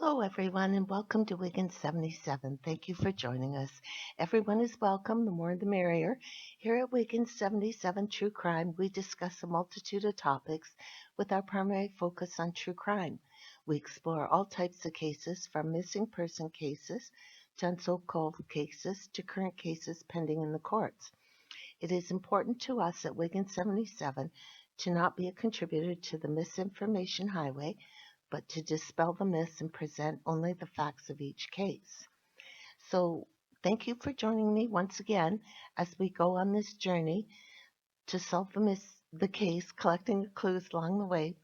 Hello, everyone, and welcome to Wiggins 77. Thank you for joining us. Everyone is welcome, the more the merrier. Here at Wiggins 77 True Crime, we discuss a multitude of topics with our primary focus on true crime. We explore all types of cases, from missing person cases to unsolved cases to current cases pending in the courts. It is important to us at Wiggins 77 to not be a contributor to the misinformation highway, but to dispel the myths and present only the facts of each case. So, thank you for joining me once again as we go on this journey to solve the case, collecting the clues along the way.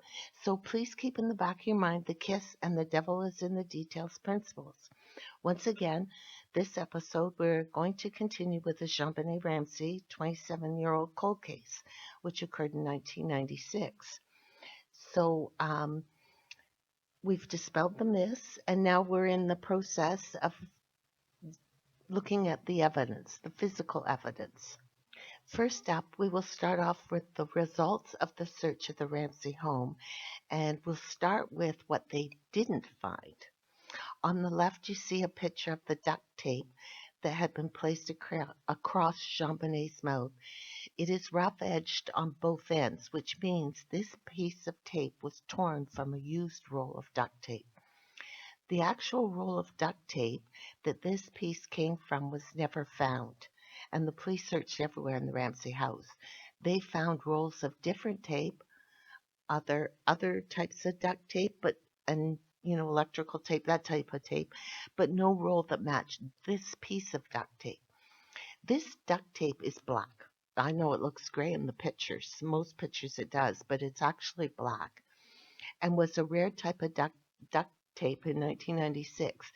So, please keep in the back of your mind the kiss and the devil is in the details principles. Once again, this episode we're going to continue with the Jon Benet Ramsey 27-year-old cold case, which occurred in 1996. So, we've dispelled the myths, and now we're in the process of looking at the evidence, the physical evidence. First up, we will start off with the results of the search of the Ramsey home, and we'll start with what they didn't find. On the left, you see a picture of the duct tape that had been placed across Jon Benet's mouth. It is rough-edged on both ends, which means this piece of tape was torn from a used roll of duct tape. The actual roll of duct tape that this piece came from was never found, and the police searched everywhere in the Ramsey house. They found rolls of different tape, other types of duct tape, and electrical tape, that type of tape, but no roll that matched this piece of duct tape. This duct tape is black. I know it looks gray in the pictures. Most pictures it does, but it's actually black, and was a rare type of duct tape in 1996,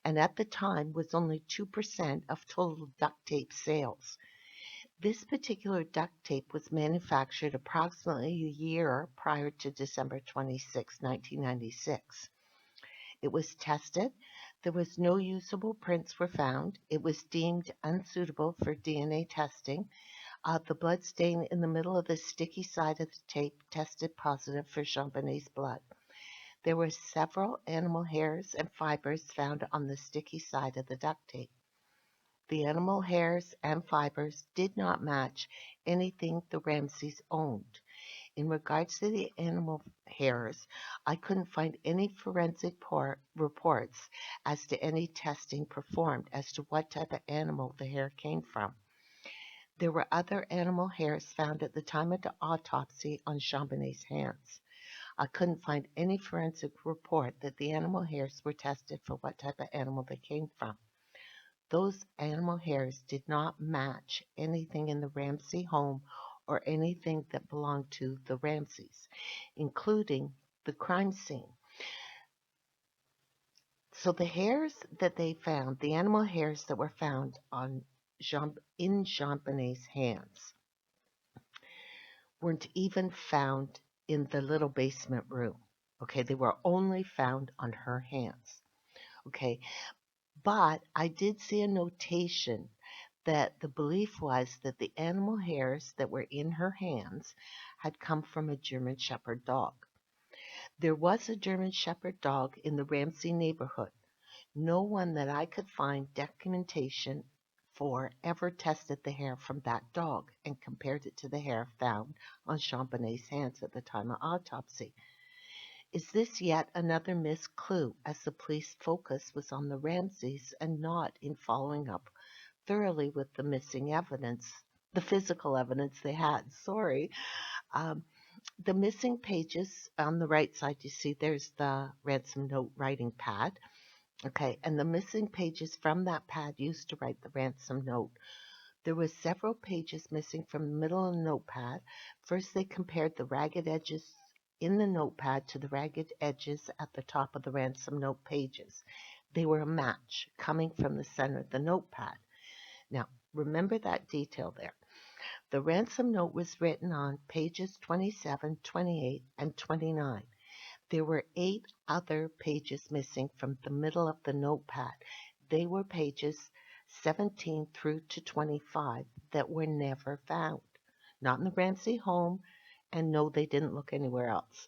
and at the time was only 2% of total duct tape sales. This particular duct tape was manufactured approximately a year prior to December 26, 1996. It was tested. There was no usable prints were found. It was deemed unsuitable for DNA testing. The blood stain in the middle of the sticky side of the tape tested positive for Jon Benet's blood. There were several animal hairs and fibers found on the sticky side of the duct tape. The animal hairs and fibers did not match anything the Ramseys owned. In regards to the animal hairs, I couldn't find any forensic reports as to any testing performed as to what type of animal the hair came from. There were other animal hairs found at the time of the autopsy on Jon Benet's hands. I couldn't find any forensic report that the animal hairs were tested for what type of animal they came from. Those animal hairs did not match anything in the Ramsey home or anything that belonged to the Ramseys, including the crime scene. So the hairs that they found, the animal hairs that were found in Jon Benet's hands, weren't even found in the little basement room. Okay, they were only found on her hands. Okay, but I did see a notation that the belief was that the animal hairs that were in her hands had come from a German Shepherd dog. There was a German Shepherd dog in the Ramsey neighborhood. No one that I could find documentation for ever tested the hair from that dog and compared it to the hair found on Jon Benet's hands at the time of autopsy. Is this yet another missed clue, as the police focus was on the Ramseys and not in following up thoroughly with the missing evidence, the physical evidence they had? Sorry. The missing pages on the right side, you see there's the ransom note writing pad. Okay, and the missing pages from that pad used to write the ransom note. There were several pages missing from the middle of the notepad. First, they compared the ragged edges in the notepad to the ragged edges at the top of the ransom note pages. They were a match coming from the center of the notepad. Now, remember that detail there. The ransom note was written on pages 27, 28, and 29. There were 8 other pages missing from the middle of the notepad. They were pages 17 through to 25 that were never found. Not in the Ramsey home, and no, they didn't look anywhere else.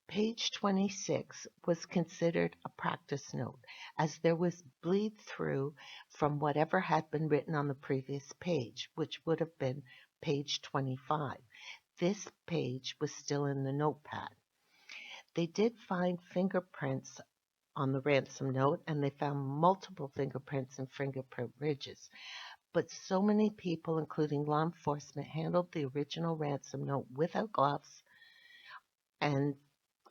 Page 26 was considered a practice note, as there was bleed through from whatever had been written on the previous page, which would have been page 25. This page was still in the notepad. They did find fingerprints on the ransom note, and they found multiple fingerprints and fingerprint ridges. But so many people, including law enforcement, handled the original ransom note without gloves, and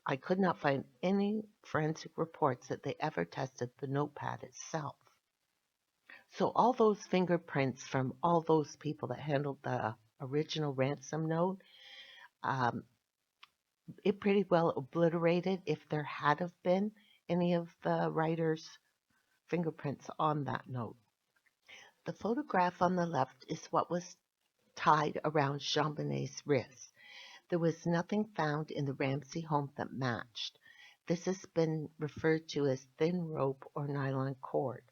I could not find any forensic reports that they ever tested the notepad itself. So all those fingerprints from all those people that handled the original ransom note, um, it pretty well obliterated if there had have been any of the writer's fingerprints on that note. The photograph on the left is what was tied around Jon Benet's wrist. There was nothing found in the Ramsey home that matched. This has been referred to as thin rope or nylon cord.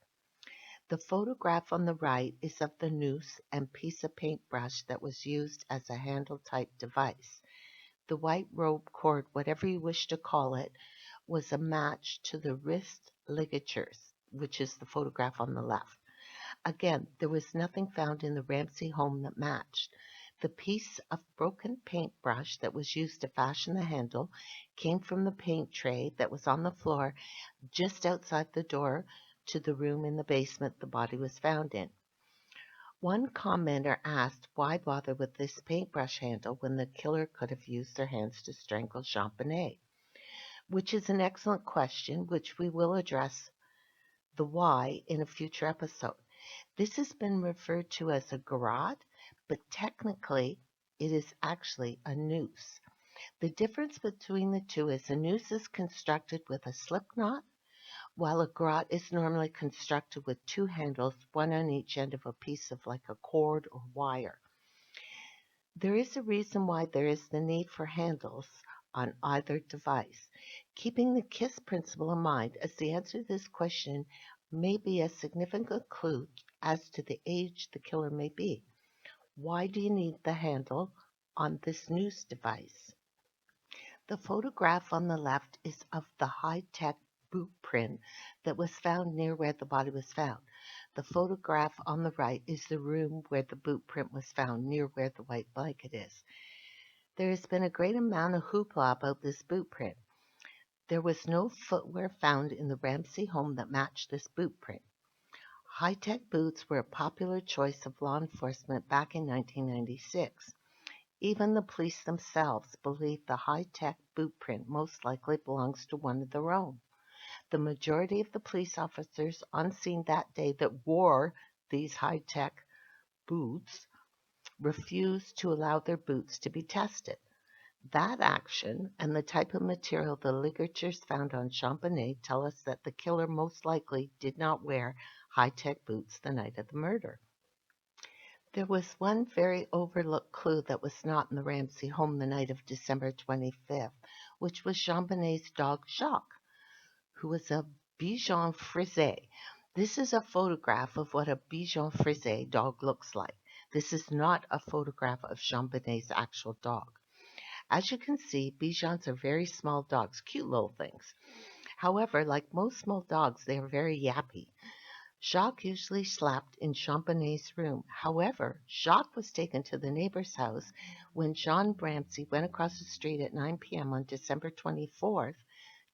The photograph on the right is of the noose and piece of paintbrush that was used as a handle-type device. The white rope cord, whatever you wish to call it, was a match to the wrist ligatures, which is the photograph on the left. Again, there was nothing found in the Ramsey home that matched. The piece of broken paintbrush that was used to fashion the handle came from the paint tray that was on the floor just outside the door to the room in the basement the body was found in. One commenter asked why bother with this paintbrush handle when the killer could have used their hands to strangle Jon Benet, which is an excellent question, which we will address the why in a future episode. This has been referred to as a garrote, but technically it is actually a noose. The difference between the two is a noose is constructed with a slip knot, while a garrote is normally constructed with two handles, one on each end of a piece of like a cord or wire. There is a reason why there is the need for handles on either device. Keeping the KISS principle in mind, as the answer to this question may be a significant clue as to the age the killer may be. Why do you need the handle on this noose device? The photograph on the left is of the high-tech boot print that was found near where the body was found. The photograph on the right is the room where the boot print was found, near where the white blanket is. There has been a great amount of hoopla about this boot print. There was no footwear found in the Ramsey home that matched this boot print. High-tech boots were a popular choice of law enforcement back in 1996. Even the police themselves believe the high-tech boot print most likely belongs to one of their own. The majority of the police officers on scene that day that wore these high-tech boots refused to allow their boots to be tested. That action and the type of material the ligatures found on Jon Benet tell us that the killer most likely did not wear high-tech boots the night of the murder. There was one very overlooked clue that was not in the Ramsey home the night of December 25th, which was Jon Benet's dog Jacques, who was a Bichon Frise. This is a photograph of what a Bichon Frise dog looks like. This is not a photograph of Jon Benet's actual dog. As you can see, Bichons are very small dogs, cute little things. However, like most small dogs, they are very yappy. Jacques usually slept in Jon Benet's room. However, Jacques was taken to the neighbor's house when Jon Ramsey went across the street at 9 p.m. on December 24th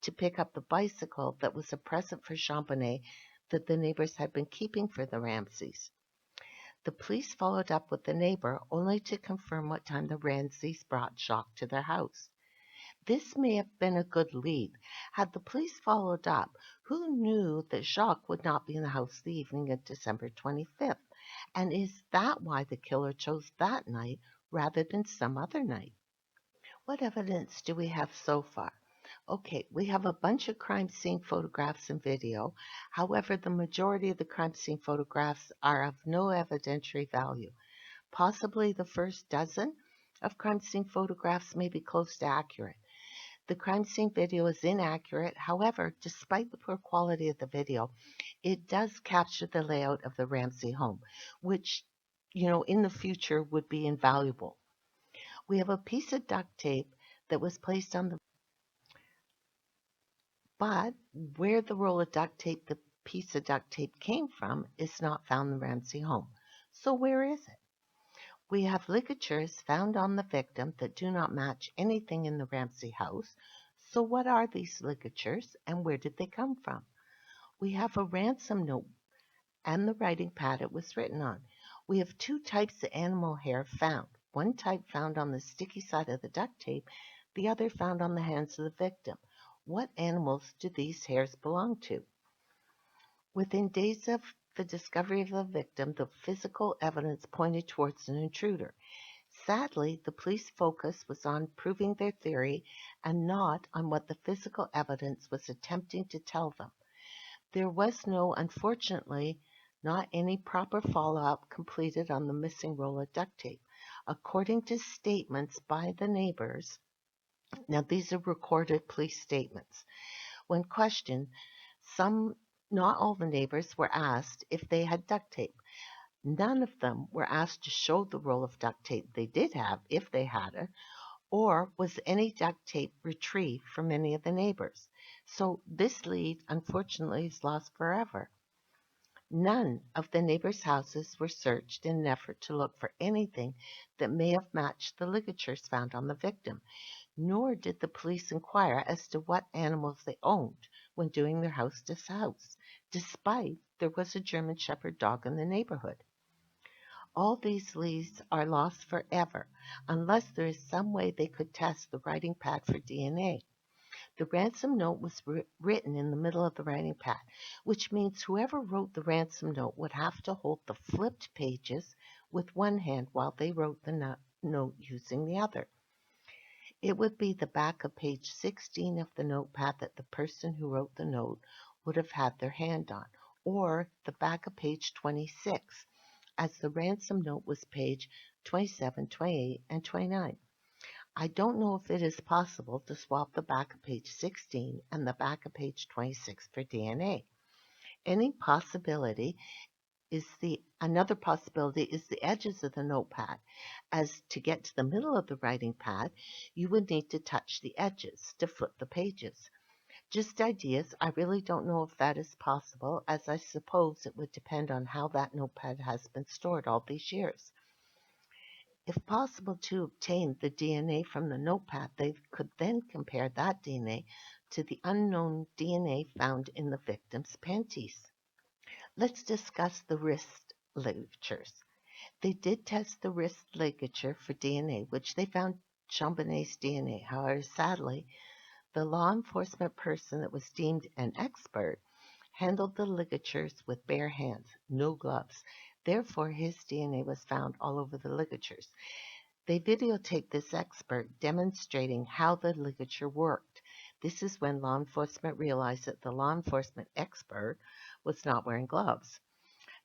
to pick up the bicycle that was a present for Jon Benet that the neighbors had been keeping for the Ramseys. The police followed up with the neighbor only to confirm what time the Ramseys brought Jacques to their house. This may have been a good lead. Had the police followed up, who knew that Jacques would not be in the house the evening of December 25th? And is that why the killer chose that night rather than some other night? What evidence do we have so far? Okay, we have a bunch of crime scene photographs and video. However, the majority of the crime scene photographs are of no evidentiary value. Possibly the first dozen of crime scene photographs may be close to accurate. The crime scene video is inaccurate. However, despite the poor quality of the video, it does capture the layout of the Ramsey home, which, in the future would be invaluable. We have a piece of duct tape that was placed on the But where the roll of duct tape, the piece of duct tape came from, is not found in the Ramsey home. So where is it? We have ligatures found on the victim that do not match anything in the Ramsey house. So what are these ligatures and where did they come from? We have a ransom note and the writing pad it was written on. We have two types of animal hair found. One type found on the sticky side of the duct tape, the other found on the hands of the victim. What animals do these hairs belong to? Within days of the discovery of the victim, the physical evidence pointed towards an intruder. Sadly, the police focus was on proving their theory and not on what the physical evidence was attempting to tell them. There was unfortunately, not any proper follow-up completed on the missing roll of duct tape. According to statements by the neighbors, now these are recorded police statements. When questioned, some, not all the neighbors were asked if they had duct tape. None of them were asked to show the roll of duct tape they did have, if they had it, or was any duct tape retrieved from any of the neighbors. So this lead, unfortunately, is lost forever. None of the neighbors' houses were searched in an effort to look for anything that may have matched the ligatures found on the victim, nor did the police inquire as to what animals they owned when doing their house to house, despite there was a German Shepherd dog in the neighborhood. All these leads are lost forever unless there is some way they could test the writing pad for DNA. The ransom note was written in the middle of the writing pad, which means whoever wrote the ransom note would have to hold the flipped pages with one hand while they wrote the note using the other. It would be the back of page 16 of the notepad that the person who wrote the note would have had their hand on, or the back of page 26, as the ransom note was page 27, 28, and 29. I don't know if it is possible to swap the back of page 16 and the back of page 26 for DNA. Another possibility is the edges of the notepad. As to get to the middle of the writing pad, you would need to touch the edges to flip the pages. Just ideas. I really don't know if that is possible, as I suppose it would depend on how that notepad has been stored all these years. If possible to obtain the DNA from the notepad, they could then compare that DNA to the unknown DNA found in the victim's panties. Let's discuss the wrist ligatures. They did test the wrist ligature for DNA, which they found Jon Benet's DNA. However, sadly, the law enforcement person that was deemed an expert handled the ligatures with bare hands, no gloves. Therefore, his DNA was found all over the ligatures. They videotaped this expert demonstrating how the ligature worked. This is when law enforcement realized that the law enforcement expert was not wearing gloves.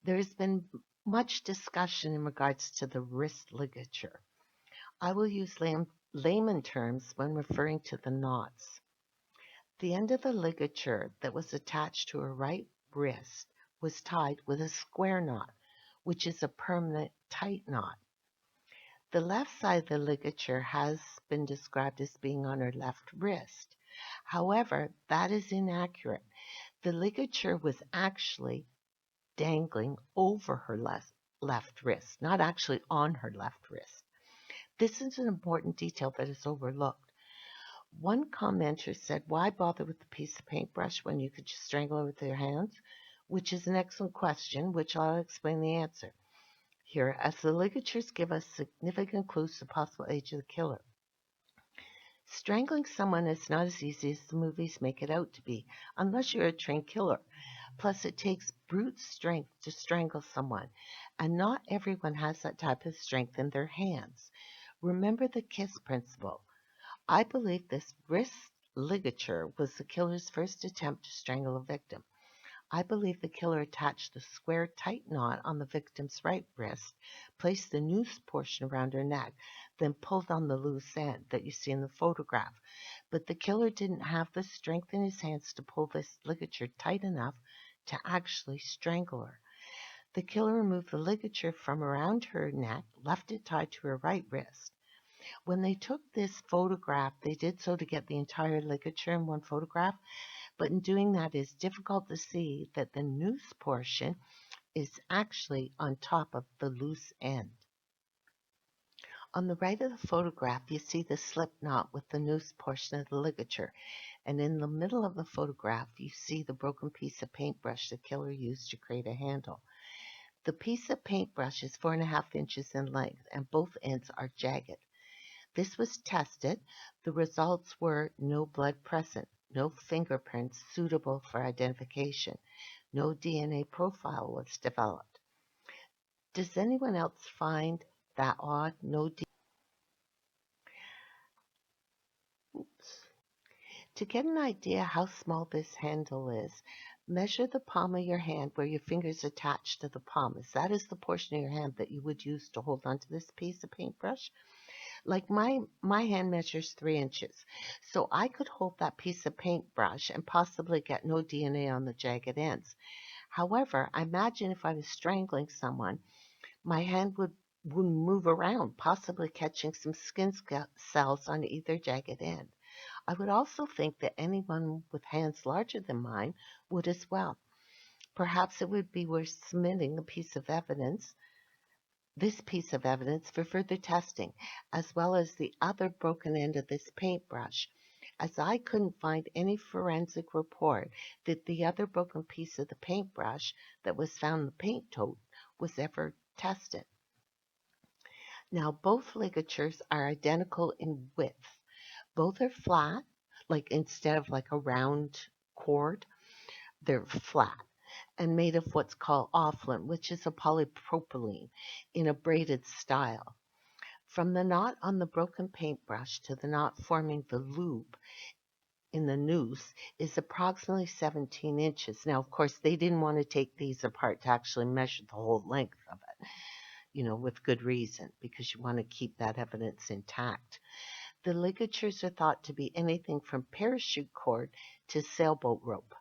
There has been much discussion in regards to the wrist ligature. I will use layman terms when referring to the knots. The end of the ligature that was attached to her right wrist was tied with a square knot, which is a permanent tight knot. The left side of the ligature has been described as being on her left wrist. However, that is inaccurate. The ligature was actually dangling over her left wrist, not actually on her left wrist. This is an important detail that is overlooked. One commenter said, "Why bother with a piece of paintbrush when you could just strangle her with your hands?" Which is an excellent question, which I'll explain the answer here, as the ligatures give us significant clues to the possible age of the killer. Strangling someone is not as easy as the movies make it out to be, unless you're a trained killer. Plus, it takes brute strength to strangle someone, and not everyone has that type of strength in their hands. Remember the KISS principle. I believe this wrist ligature was the killer's first attempt to strangle a victim. I believe the killer attached the square tight knot on the victim's right wrist, placed the noose portion around her neck, then pulled on the loose end that you see in the photograph. But the killer didn't have the strength in his hands to pull this ligature tight enough to actually strangle her. The killer removed the ligature from around her neck, left it tied to her right wrist. When they took this photograph, they did so to get the entire ligature in one photograph. but in doing that, it's difficult to see that the noose portion is actually on top of the loose end. On the right of the photograph, you see the slip knot with the noose portion of the ligature, and in the middle of the photograph, you see the broken piece of paintbrush the killer used to create a handle. The piece of paintbrush is 4.5 inches in length, and both ends are jagged. This was tested. The results were no blood present, no fingerprints suitable for identification, no DNA profile was developed. Does anyone else find that odd? Oops. To get an idea how small this handle is, measure the palm of your hand where your fingers attach to the palm, as that is the portion of your hand that you would use to hold onto this piece of paintbrush. Like my hand measures 3 inches, so I could hold that piece of paintbrush and possibly get no DNA on the jagged ends. However, I imagine if I was strangling someone, my hand wouldn't move around, possibly catching some skin cells on either jagged end. I would also think that anyone with hands larger than mine would as well. Perhaps it would be worth submitting this piece of evidence for further testing, as well as the other broken end of this paintbrush, as I couldn't find any forensic report that the other broken piece of the paintbrush that was found in the paint tote was ever tested. Now, both ligatures are identical in width. Both are flat, like instead of like a round cord, they're flat and made of what's called offlin, which is a polypropylene in a braided style. From the knot on the broken paintbrush to the knot forming the loop in the noose is approximately 17 inches. Now, of course, they didn't want to take these apart to actually measure the whole length of it, with good reason, because you want to keep that evidence intact. The ligatures are thought to be anything from parachute cord to sailboat rope.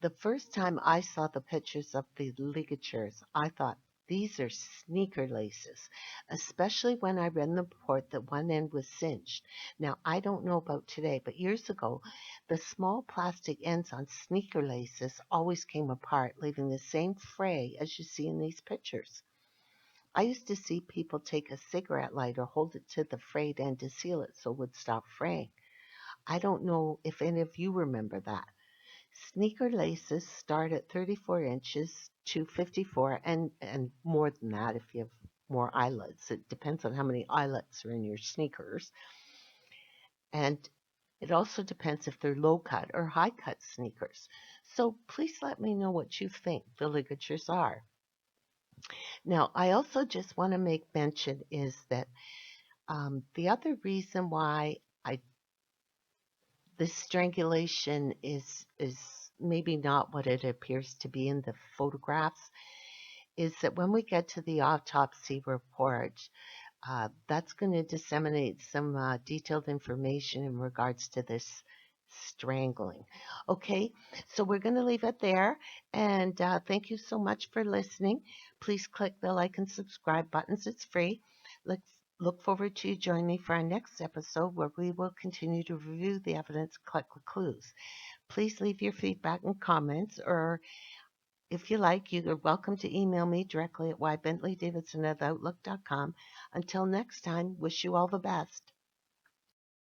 The first time I saw the pictures of the ligatures, I thought, these are sneaker laces, especially when I read in the report that one end was singed. Now, I don't know about today, but years ago, the small plastic ends on sneaker laces always came apart, leaving the same fray as you see in these pictures. I used to see people take a cigarette lighter, hold it to the frayed end to seal it so it would stop fraying. I don't know if any of you remember that. Sneaker laces start at 34 inches to 54 and more than that if you have more eyelets. It depends on how many eyelets are in your sneakers. And it also depends if they're low cut or high cut sneakers. So please let me know what you think the ligatures are. Now, I also just want to make mention is that the other reason why this strangulation is maybe not what it appears to be in the photographs is that when we get to the autopsy report, that's going to disseminate some detailed information in regards to this strangling. Okay, so we're going to leave it there, and thank you so much for listening. Please click the like and subscribe buttons. It's free. Look forward to you joining me for our next episode where we will continue to review the evidence, collect the clues. Please leave your feedback and comments, or if you like, you are welcome to email me directly at ybentleydavidson@outlook.com. Until next time, wish you all the best.